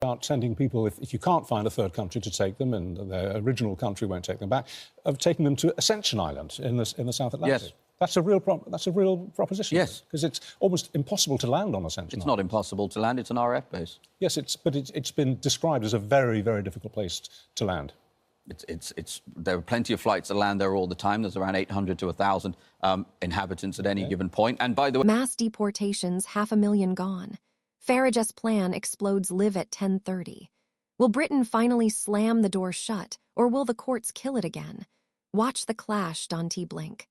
about sending people, if you can't find a third country to take them and their original country won't take them back, of taking them to Ascension Island in the South Atlantic. Yes. That's a real proposition. Yes. Because it's almost impossible to land on Ascension Island. It's not impossible to land. It's an RF base. Yes, but it's been described as a very, very difficult place to land. There are plenty of flights that land there all the time. There's around 800 to 1,000 inhabitants at any given point. And by the way... Mass deportations, 500,000 gone. Farage's plan explodes live at 10:30. Will Britain finally slam the door shut, or will the courts kill it again? Watch the clash, Don T. Blink.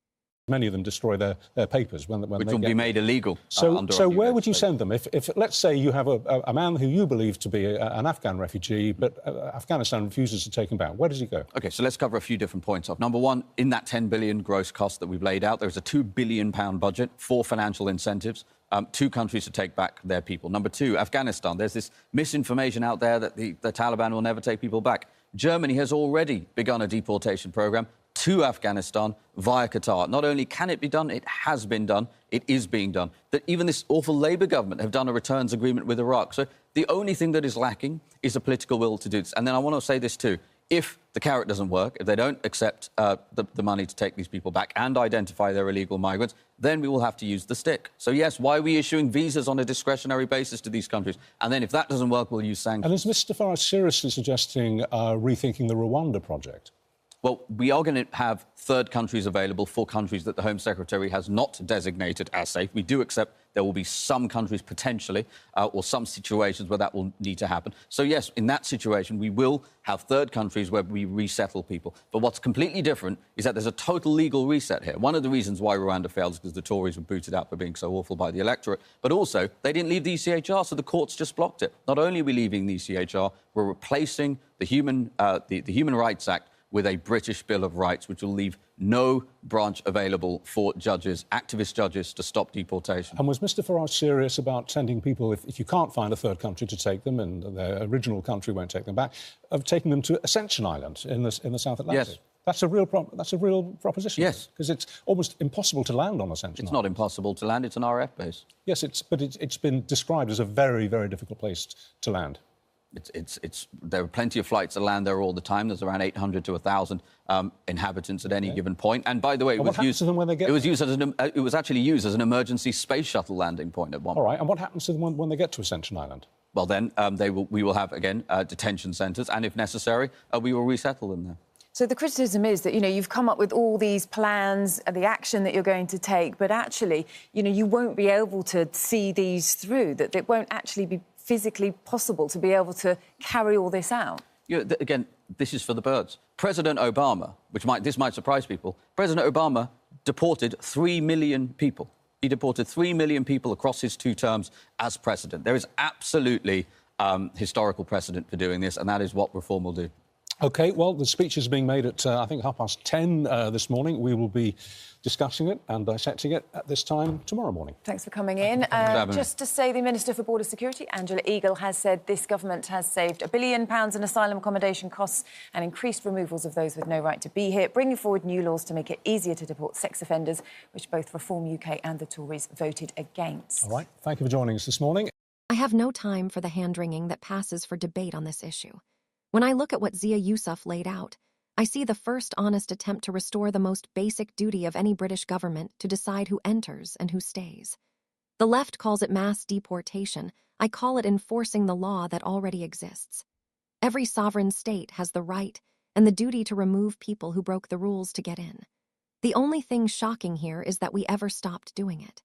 Many of them destroy their papers when which they will be made illegal. So where would you send them? If let's say you have a man who you believe to be an Afghan refugee, but Afghanistan refuses to take him back, where does he go? OK, so let's cover a few different points off. Number one, in that 10 billion gross cost that we've laid out, there's a £2 billion budget for financial incentives. 2 countries to take back their people. Number two, Afghanistan. There's this misinformation out there that the Taliban will never take people back. Germany has already begun a deportation programme to Afghanistan via Qatar. Not only can it be done, it has been done, it is being done. That even this awful Labour government have done a returns agreement with Iraq. So the only thing that is lacking is a political will to do this. And then I want to say this too. If the carrot doesn't work, if they don't accept the money to take these people back and identify their illegal migrants, then we will have to use the stick. So, yes, why are we issuing visas on a discretionary basis to these countries? And then if that doesn't work, we'll use sanctions. And is Mr Farage seriously suggesting rethinking the Rwanda project? Well, we are going to have third countries available for countries that the Home Secretary has not designated as safe. We do accept there will be some countries potentially or some situations where that will need to happen. So, yes, in that situation, we will have third countries where we resettle people. But what's completely different is that there's a total legal reset here. One of the reasons why Rwanda failed is because the Tories were booted out for being so awful by the electorate. But also, they didn't leave the ECHR, so the courts just blocked it. Not only are we leaving the ECHR, we're replacing the Human Rights Act with a British Bill of Rights, which will leave no branch available for judges, activist judges, to stop deportation. And was Mr Farage serious about sending people, if you can't find a third country to take them and their original country won't take them back, of taking them to Ascension Island in the South Atlantic? Yes. That's a real proposition. Yes. Because it's almost impossible to land on Ascension Island. It's not impossible to land. It's an RF base. Yes, but it's been described as a very, very difficult place to land. There are plenty of flights that land there all the time. There's around 800 to 1,000 inhabitants at any given point. And by the way, what happens to them when they get there? It was actually used as an emergency space shuttle landing point at one point. All right, and what happens to them when they get to Ascension Island? Well, then we will have, again, detention centres, and if necessary, we will resettle them there. So the criticism is that, you've come up with all these plans and the action that you're going to take, but actually, you won't be able to see these through, that it won't actually be physically possible to be able to carry all this out. Again, this is for the birds. President Obama, this might surprise people, President Obama deported 3 million people. He deported 3 million people across his 2 terms as president. There is absolutely historical precedent for doing this, and that is what reform will do. OK, well, the speech is being made at, I think, 10:30 this morning. We will be discussing it and dissecting it at this time tomorrow morning. Thanks for coming in. Just to say, the Minister for Border Security, Angela Eagle, has said this government has saved £1 billion in asylum accommodation costs and increased removals of those with no right to be here, bringing forward new laws to make it easier to deport sex offenders, which both Reform UK and the Tories voted against. All right, thank you for joining us this morning. I have no time for the hand-wringing that passes for debate on this issue. When I look at what Zia Yusuf laid out, I see the first honest attempt to restore the most basic duty of any British government to decide who enters and who stays. The left calls it mass deportation. I call it enforcing the law that already exists. Every sovereign state has the right and the duty to remove people who broke the rules to get in. The only thing shocking here is that we ever stopped doing it.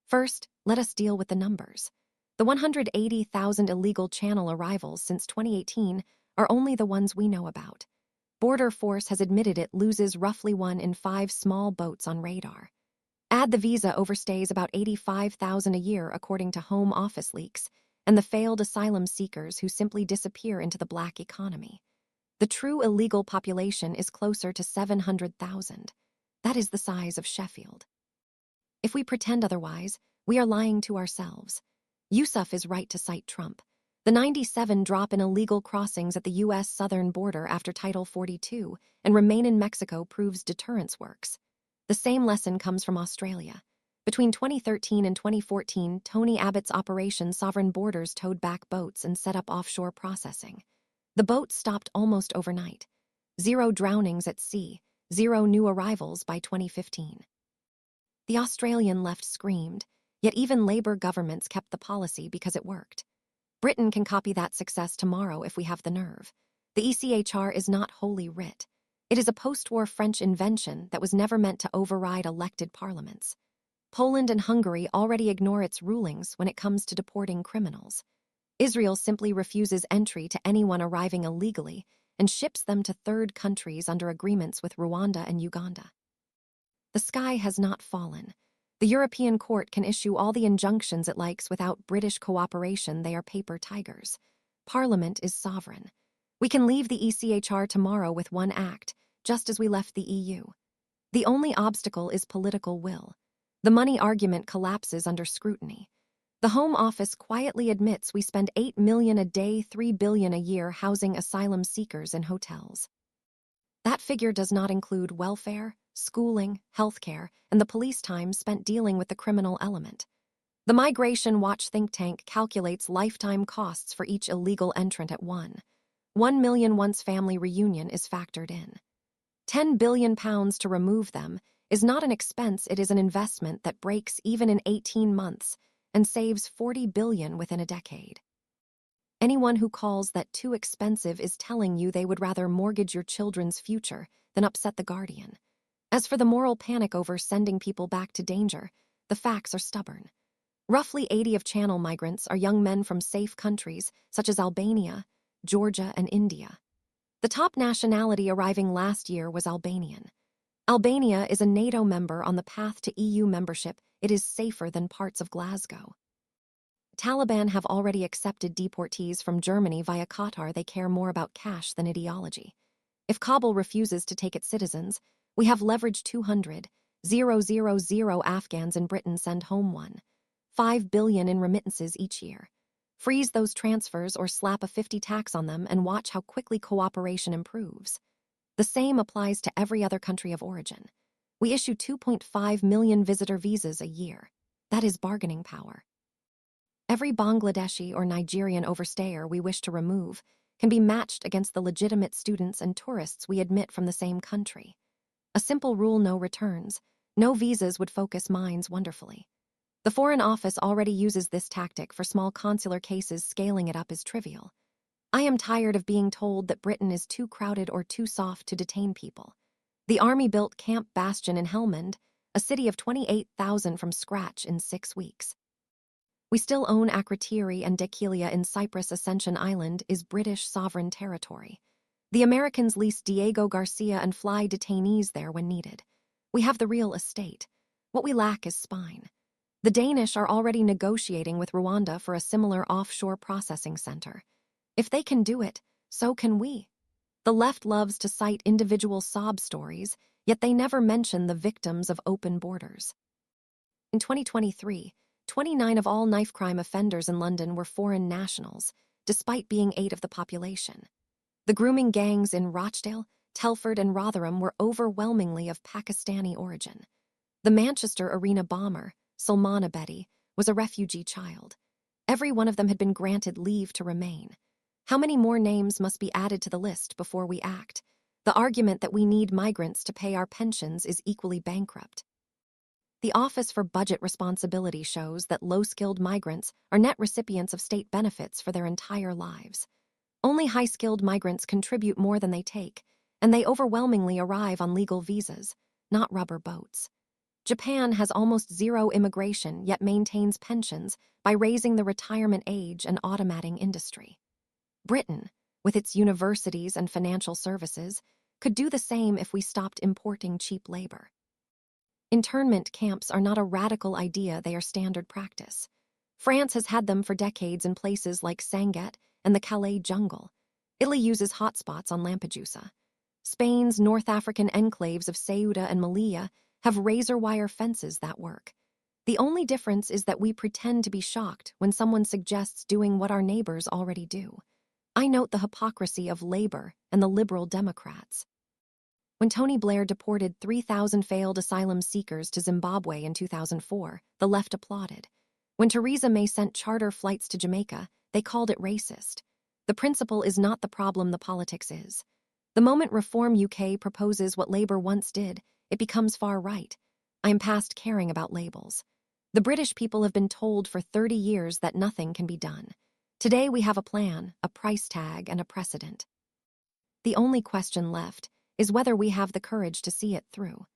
First, let us deal with the numbers. The 180,000 illegal Channel arrivals since 2018 are only the ones we know about. Border Force has admitted it loses roughly 1 in 5 small boats on radar. Add the visa overstays about 85,000 a year according to Home Office leaks, and the failed asylum seekers who simply disappear into the black economy. The true illegal population is closer to 700,000. That is the size of Sheffield. If we pretend otherwise, we are lying to ourselves. Yusuf is right to cite Trump. The 97 drop in illegal crossings at the U.S. southern border after Title 42 and remain in Mexico proves deterrence works. The same lesson comes from Australia. Between 2013 and 2014, Tony Abbott's Operation Sovereign Borders towed back boats and set up offshore processing. The boats stopped almost overnight. 0 drownings at sea, 0 new arrivals by 2015. The Australian left screamed, yet even Labour governments kept the policy because it worked. Britain can copy that success tomorrow if we have the nerve. The ECHR is not Holy Writ. It is a post-war French invention that was never meant to override elected parliaments. Poland and Hungary already ignore its rulings when it comes to deporting criminals. Israel simply refuses entry to anyone arriving illegally and ships them to third countries under agreements with Rwanda and Uganda. The sky has not fallen. The European Court can issue all the injunctions it likes without British cooperation. They are paper tigers. Parliament is sovereign. We can leave the ECHR tomorrow with one act, just as we left the EU. The only obstacle is political will. The money argument collapses under scrutiny. The Home Office quietly admits we spend $8 million a day, $3 billion a year housing asylum seekers in hotels. That figure does not include welfare, schooling, healthcare, and the police time spent dealing with the criminal element. The Migration Watch think tank calculates lifetime costs for each illegal entrant at $1 million once family reunion is factored in. £10 billion to remove them is not an expense, it is an investment that breaks even in 18 months and saves $40 billion within a decade. Anyone who calls that too expensive is telling you they would rather mortgage your children's future than upset the guardian. As for the moral panic over sending people back to danger, the facts are stubborn. Roughly 80 of Channel migrants are young men from safe countries such as Albania, Georgia, and India. The top nationality arriving last year was Albanian. Albania is a NATO member on the path to EU membership. It is safer than parts of Glasgow. Taliban have already accepted deportees from Germany via Qatar. They care more about cash than ideology. If Kabul refuses to take its citizens, we have leveraged 200,000 Afghans in Britain send home $1.5 billion in remittances each year. Freeze those transfers or slap a 50 tax on them and watch how quickly cooperation improves. The same applies to every other country of origin. We issue 2.5 million visitor visas a year. That is bargaining power. Every Bangladeshi or Nigerian overstayer we wish to remove can be matched against the legitimate students and tourists we admit from the same country. A simple rule: no returns, no visas would focus minds wonderfully. The Foreign Office already uses this tactic for small consular cases. Scaling it up is trivial. I am tired of being told that Britain is too crowded or too soft to detain people. The army built Camp Bastion in Helmand, a city of 28,000 from scratch in 6 weeks. We still own Akrotiri and Dekilia in Cyprus. Ascension Island is British sovereign territory. The Americans lease Diego Garcia and fly detainees there when needed. We have the real estate. What we lack is spine. The Danish are already negotiating with Rwanda for a similar offshore processing center. If they can do it, so can we. The left loves to cite individual sob stories, yet they never mention the victims of open borders. In 2023, 29 of all knife crime offenders in London were foreign nationals, despite being 8 of the population. The grooming gangs in Rochdale, Telford, and Rotherham were overwhelmingly of Pakistani origin. The Manchester arena bomber, Salman Abedi, was a refugee child. Every one of them had been granted leave to remain. How many more names must be added to the list before we act? The argument that we need migrants to pay our pensions is equally bankrupt. The Office for Budget Responsibility shows that low-skilled migrants are net recipients of state benefits for their entire lives. Only high-skilled migrants contribute more than they take, and they overwhelmingly arrive on legal visas, not rubber boats. Japan has almost zero immigration, yet maintains pensions by raising the retirement age and automating industry. Britain, with its universities and financial services, could do the same if we stopped importing cheap labor. Internment camps are not a radical idea, they are standard practice. France has had them for decades in places like Sangatte and the Calais jungle. Italy uses hotspots on Lampedusa. Spain's North African enclaves of Ceuta and Melilla have razor-wire fences that work. The only difference is that we pretend to be shocked when someone suggests doing what our neighbors already do. I note the hypocrisy of Labour and the Liberal Democrats. When Tony Blair deported 3,000 failed asylum seekers to Zimbabwe in 2004, the left applauded. When Theresa May sent charter flights to Jamaica, they called it racist. The principle is not the problem, the politics is. The moment Reform UK proposes what Labour once did, it becomes far right. I am past caring about labels. The British people have been told for 30 years that nothing can be done. Today we have a plan, a price tag, and a precedent. The only question left is whether we have the courage to see it through.